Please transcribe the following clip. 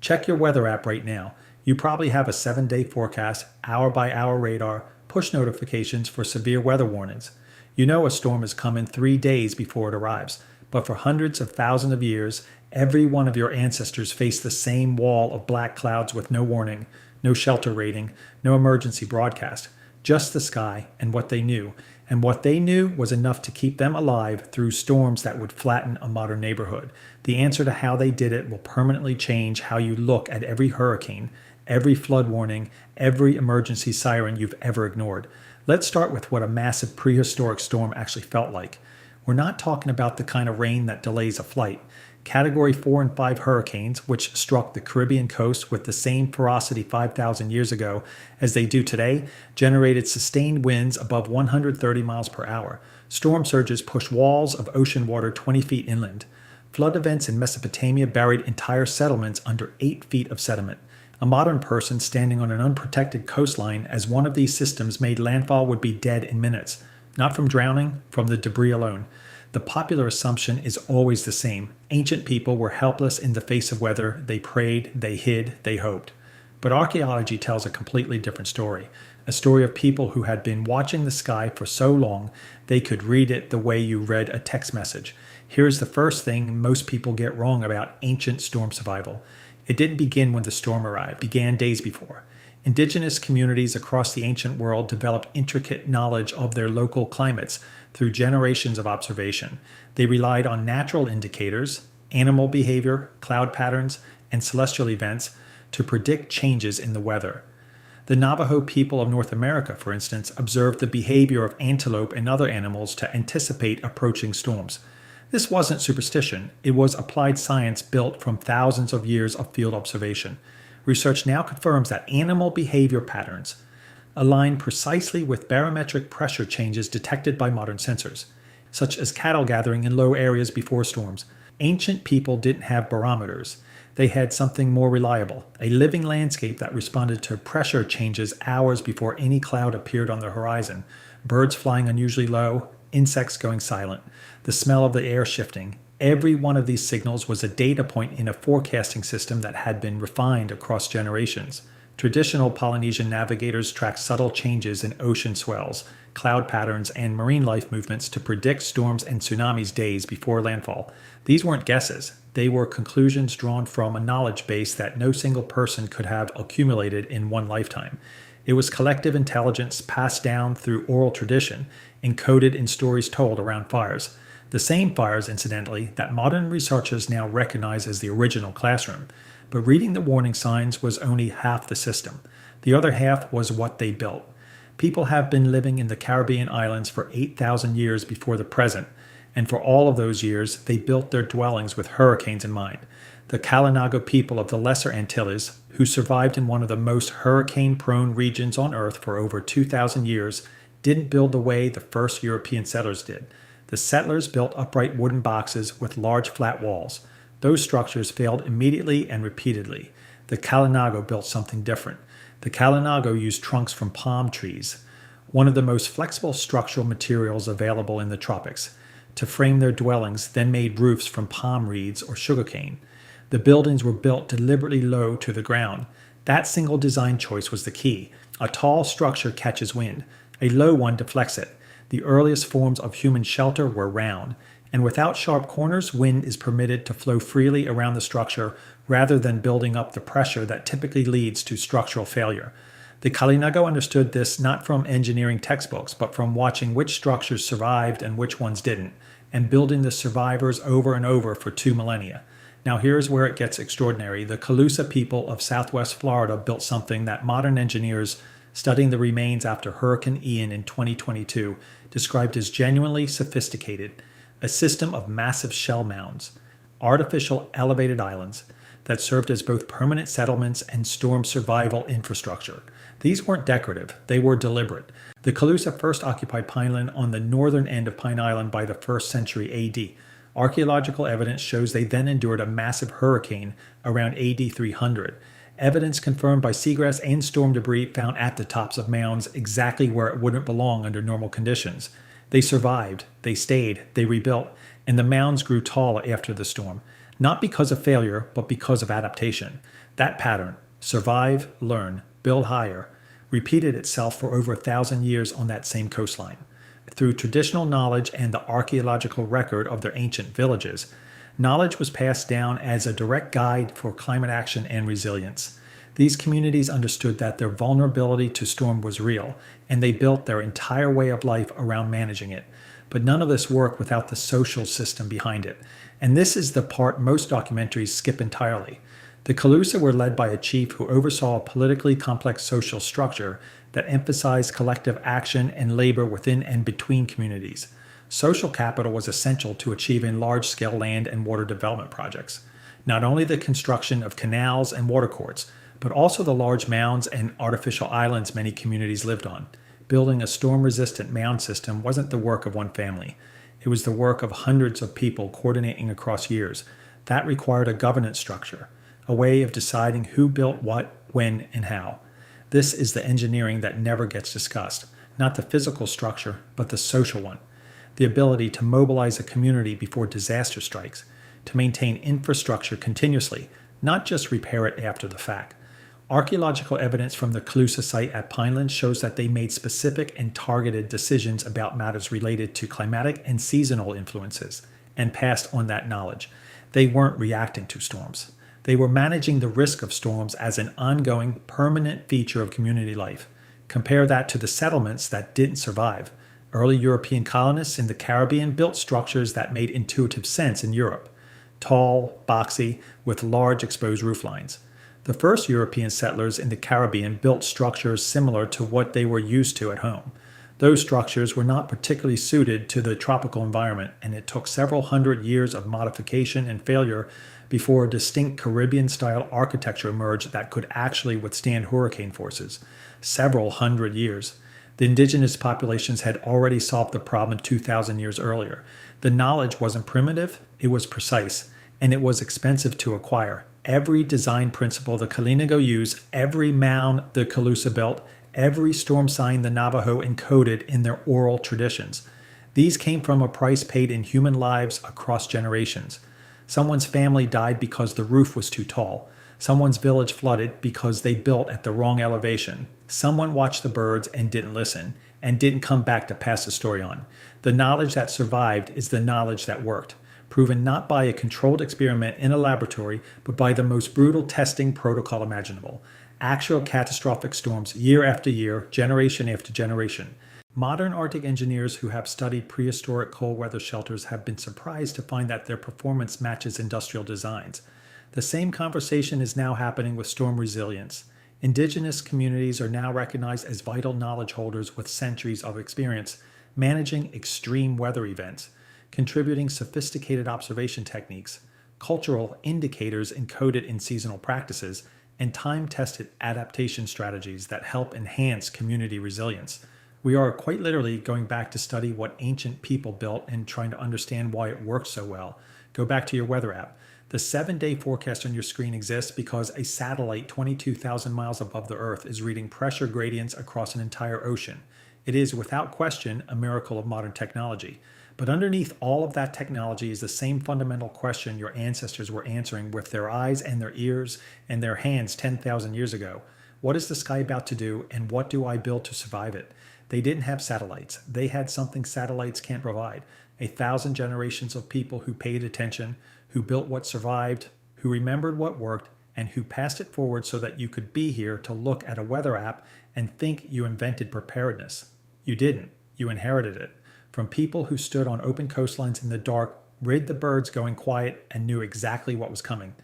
Check your weather app right now. You probably have a 7-day forecast, hour-by-hour radar, push notifications for severe weather warnings. You know a storm is coming 3 days before it arrives, but for hundreds of thousands of years, every one of your ancestors faced the same wall of black clouds with no warning, no shelter rating, no emergency broadcast, just the sky and what they knew. And what they knew was enough to keep them alive through storms that would flatten a modern neighborhood. The answer to how they did it will permanently change how you look at every hurricane, every flood warning, every emergency siren you've ever ignored. Let's start with what a massive prehistoric storm actually felt like. We're not talking about the kind of rain that delays a flight. Category 4 and 5 hurricanes, which struck the Caribbean coast with the same ferocity 5,000 years ago as they do today, generated sustained winds above 130 miles per hour. Storm surges pushed walls of ocean water 20 feet inland. Flood events in Mesopotamia buried entire settlements under 8 feet of sediment. A modern person standing on an unprotected coastline as one of these systems made landfall would be dead in minutes. Not from drowning, from the debris alone. The popular assumption is always the same. Ancient people were helpless in the face of weather. They prayed, they hid, they hoped. But archaeology tells a completely different story. A story of people who had been watching the sky for so long they could read it the way you read a text message. Here's the first thing most people get wrong about ancient storm survival. It didn't begin when the storm arrived. It began days before. Indigenous communities across the ancient world developed intricate knowledge of their local climates through generations of observation. They relied on natural indicators, animal behavior, cloud patterns, and celestial events to predict changes in the weather. The Navajo people of North America, for instance, observed the behavior of antelope and other animals to anticipate approaching storms. This wasn't superstition. It was applied science built from thousands of years of field observation. Research now confirms that animal behavior patterns align precisely with barometric pressure changes detected by modern sensors, such as cattle gathering in low areas before storms. Ancient people didn't have barometers. They had something more reliable, a living landscape that responded to pressure changes hours before any cloud appeared on the horizon, birds flying unusually low, insects going silent, the smell of the air shifting. Every one of these signals was a data point in a forecasting system that had been refined across generations. Traditional Polynesian navigators tracked subtle changes in ocean swells, cloud patterns, and marine life movements to predict storms and tsunamis days before landfall. These weren't guesses. They were conclusions drawn from a knowledge base that no single person could have accumulated in one lifetime. It was collective intelligence passed down through oral tradition, encoded in stories told around fires. The same fires, incidentally, that modern researchers now recognize as the original classroom. But reading the warning signs was only half the system. The other half was what they built. People have been living in the Caribbean islands for 8,000 years before the present, and for all of those years, they built their dwellings with hurricanes in mind. The Kalinago people of the Lesser Antilles, who survived in one of the most hurricane-prone regions on Earth for over 2,000 years, didn't build the way the first European settlers did. The settlers built upright wooden boxes with large flat walls. Those structures failed immediately and repeatedly. The Kalinago built something different. The Kalinago used trunks from palm trees, one of the most flexible structural materials available in the tropics, to frame their dwellings, then made roofs from palm reeds or sugarcane. The buildings were built deliberately low to the ground. That single design choice was the key. A tall structure catches wind. A low one deflects it. The earliest forms of human shelter were round, and without sharp corners, wind is permitted to flow freely around the structure rather than building up the pressure that typically leads to structural failure. The Kalinago understood this not from engineering textbooks, but from watching which structures survived and which ones didn't, and building the survivors over and over for 2 millennia. Now here's where it gets extraordinary. The Calusa people of southwest Florida built something that modern engineers studying the remains after Hurricane Ian in 2022 described as genuinely sophisticated, a system of massive shell mounds, artificial elevated islands that served as both permanent settlements and storm survival infrastructure. These weren't decorative, they were deliberate. The Calusa first occupied Pineland on the northern end of Pine Island by the 1st century AD. Archaeological evidence shows they then endured a massive hurricane around AD 300. Evidence confirmed by seagrass and storm debris found at the tops of mounds exactly where it wouldn't belong under normal conditions. They survived, they stayed, they rebuilt, and the mounds grew tall after the storm. Not because of failure, but because of adaptation. That pattern, survive, learn, build higher, repeated itself for over 1,000 years on that same coastline. Through traditional knowledge and the archaeological record of their ancient villages, knowledge was passed down as a direct guide for climate action and resilience. These communities understood that their vulnerability to storm was real, and they built their entire way of life around managing it. But none of this worked without the social system behind it. And this is the part most documentaries skip entirely. The Calusa were led by a chief who oversaw a politically complex social structure that emphasized collective action and labor within and between communities. Social capital was essential to achieving large-scale land and water development projects. Not only the construction of canals and watercourts, but also the large mounds and artificial islands many communities lived on. Building a storm-resistant mound system wasn't the work of one family. It was the work of hundreds of people coordinating across years. That required a governance structure, a way of deciding who built what, when, and how. This is the engineering that never gets discussed, not the physical structure, but the social one. The ability to mobilize a community before disaster strikes, to maintain infrastructure continuously, not just repair it after the fact. Archaeological evidence from the Calusa site at Pineland shows that they made specific and targeted decisions about matters related to climatic and seasonal influences, and passed on that knowledge. They weren't reacting to storms. They were managing the risk of storms as an ongoing, permanent feature of community life. Compare that to the settlements that didn't survive. Early European colonists in the Caribbean built structures that made intuitive sense in Europe. Tall, boxy, with large exposed rooflines. The first European settlers in the Caribbean built structures similar to what they were used to at home. Those structures were not particularly suited to the tropical environment, and it took several hundred years of modification and failure before a distinct Caribbean-style architecture emerged that could actually withstand hurricane forces. Several hundred years. The indigenous populations had already solved the problem 2,000 years earlier. The knowledge wasn't primitive, it was precise, and it was expensive to acquire. Every design principle the Kalinago used, every mound the Calusa built, every storm sign the Navajo encoded in their oral traditions. These came from a price paid in human lives across generations. Someone's family died because the roof was too tall. Someone's village flooded because they built at the wrong elevation. Someone watched the birds and didn't listen, and didn't come back to pass the story on. The knowledge that survived is the knowledge that worked, proven not by a controlled experiment in a laboratory, but by the most brutal testing protocol imaginable. Actual catastrophic storms year after year, generation after generation. Modern Arctic engineers who have studied prehistoric cold weather shelters have been surprised to find that their performance matches industrial designs. The same conversation is now happening with storm resilience. Indigenous communities are now recognized as vital knowledge holders with centuries of experience managing extreme weather events, contributing sophisticated observation techniques, cultural indicators encoded in seasonal practices, and time-tested adaptation strategies that help enhance community resilience. We are quite literally going back to study what ancient people built and trying to understand why it works so well. Go back to your weather app. The 7-day forecast on your screen exists because a satellite 22,000 miles above the Earth is reading pressure gradients across an entire ocean. It is, without question, a miracle of modern technology. But underneath all of that technology is the same fundamental question your ancestors were answering with their eyes and their ears and their hands 10,000 years ago. What is the sky about to do, and what do I build to survive it? They didn't have satellites. They had something satellites can't provide. 1,000 generations of people who paid attention, who built what survived, who remembered what worked, and who passed it forward so that you could be here to look at a weather app and think you invented preparedness. You didn't. You inherited it. From people who stood on open coastlines in the dark, read the birds going quiet, and knew exactly what was coming.